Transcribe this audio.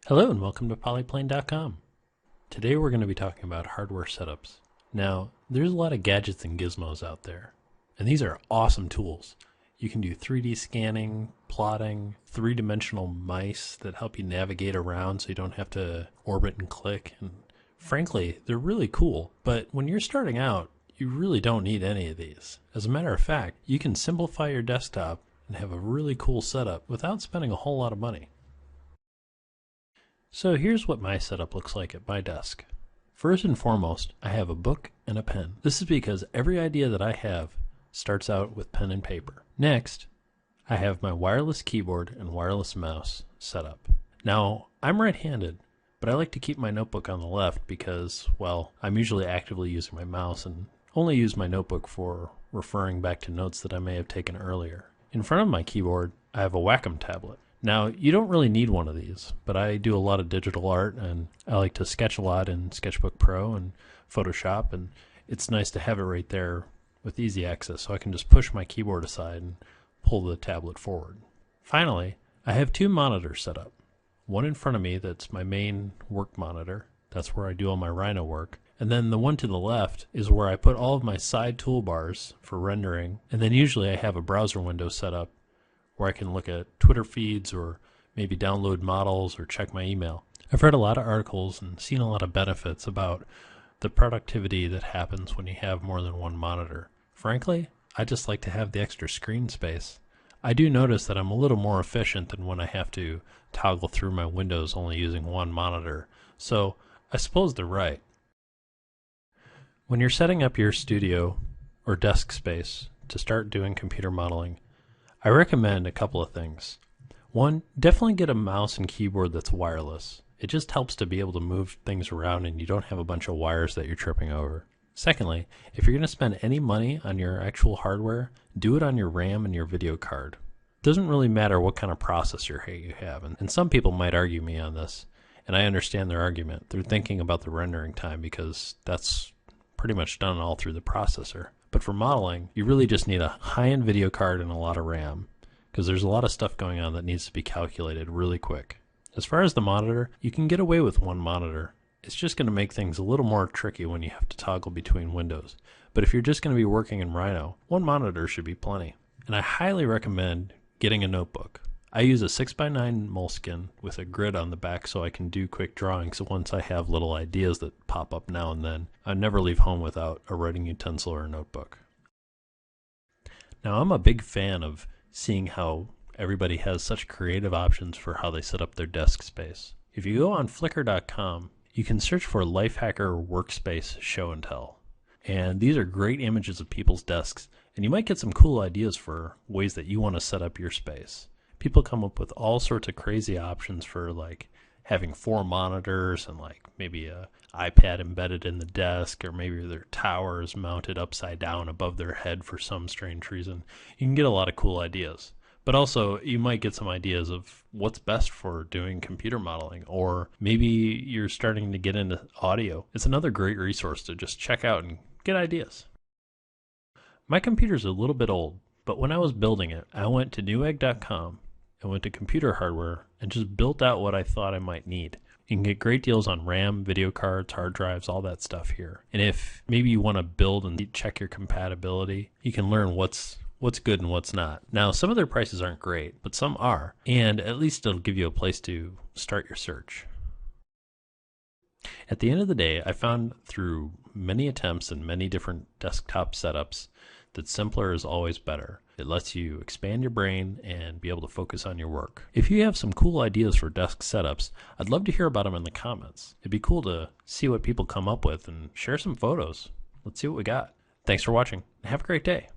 Hello and welcome to polyplane.com. Today we're going to be talking about hardware setups. Now, there's a lot of gadgets and gizmos out there, and these are awesome tools. You can do 3D scanning, plotting, three-dimensional mice that help you navigate around so you don't have to orbit and click, and frankly, they're really cool. But when you're starting out, you really don't need any of these. As a matter of fact, you can simplify your desktop and have a really cool setup without spending a whole lot of money. So here's what my setup looks like at my desk. First and foremost, I have a book and a pen. This is because every idea that I have starts out with pen and paper. Next, I have my wireless keyboard and wireless mouse set up. Now, I'm right-handed, but I like to keep my notebook on the left because, well, I'm usually actively using my mouse and only use my notebook for referring back to notes that I may have taken earlier. In front of my keyboard, I have a Wacom tablet. Now, you don't really need one of these, but I do a lot of digital art and I like to sketch a lot in Sketchbook Pro and Photoshop, and it's nice to have it right there with easy access so I can just push my keyboard aside and pull the tablet forward. Finally, I have two monitors set up. One in front of me that's my main work monitor. That's where I do all my Rhino work. And then the one to the left is where I put all of my side toolbars for rendering, and then usually I have a browser window set up where I can look at Twitter feeds or maybe download models or check my email. I've read a lot of articles and seen a lot of benefits about the productivity that happens when you have more than one monitor. Frankly, I just like to have the extra screen space. I do notice that I'm a little more efficient than when I have to toggle through my windows only using one monitor, so I suppose they're right. When you're setting up your studio or desk space to start doing computer modeling, I recommend a couple of things. One, definitely get a mouse and keyboard that's wireless. It just helps to be able to move things around and you don't have a bunch of wires that you're tripping over. Secondly, if you're going to spend any money on your actual hardware, do it on your RAM and your video card. It doesn't really matter what kind of processor you have, and some people might argue me on this, and I understand their argument. They're thinking about the rendering time because that's pretty much done all through the processor. But for modeling, you really just need a high-end video card and a lot of RAM, because there's a lot of stuff going on that needs to be calculated really quick. As far as the monitor, you can get away with one monitor. It's just going to make things a little more tricky when you have to toggle between windows. But if you're just going to be working in Rhino, one monitor should be plenty. And I highly recommend getting a notebook. I use a 6x9 Moleskine with a grid on the back so I can do quick drawings once I have little ideas that pop up now and then. I never leave home without a writing utensil or a notebook. Now, I'm a big fan of seeing how everybody has such creative options for how they set up their desk space. If you go on Flickr.com, you can search for Lifehacker Workspace Show and Tell. And these are great images of people's desks, and you might get some cool ideas for ways that you want to set up your space. People come up with all sorts of crazy options for like having 4 monitors and like maybe a iPad embedded in the desk, or maybe their tower is mounted upside down above their head for some strange reason. You can get a lot of cool ideas. But also you might get some ideas of what's best for doing computer modeling, or maybe you're starting to get into audio. It's another great resource to just check out and get ideas. My computer's a little bit old, but when I was building it, I went to Newegg.com and went to computer hardware and just built out what I thought I might need. You can get great deals on RAM, video cards, hard drives, all that stuff here. And if maybe you want to build and check your compatibility, you can learn what's good and what's not. Now, some of their prices aren't great, but some are, and at least it'll give you a place to start your search. At the end of the day, I found through many attempts and many different desktop setups that simpler is always better. It lets you expand your brain and be able to focus on your work. If you have some cool ideas for desk setups, I'd love to hear about them in the comments. It'd be cool to see what people come up with and share some photos. Let's see what we got. Thanks for watching. Have a great day.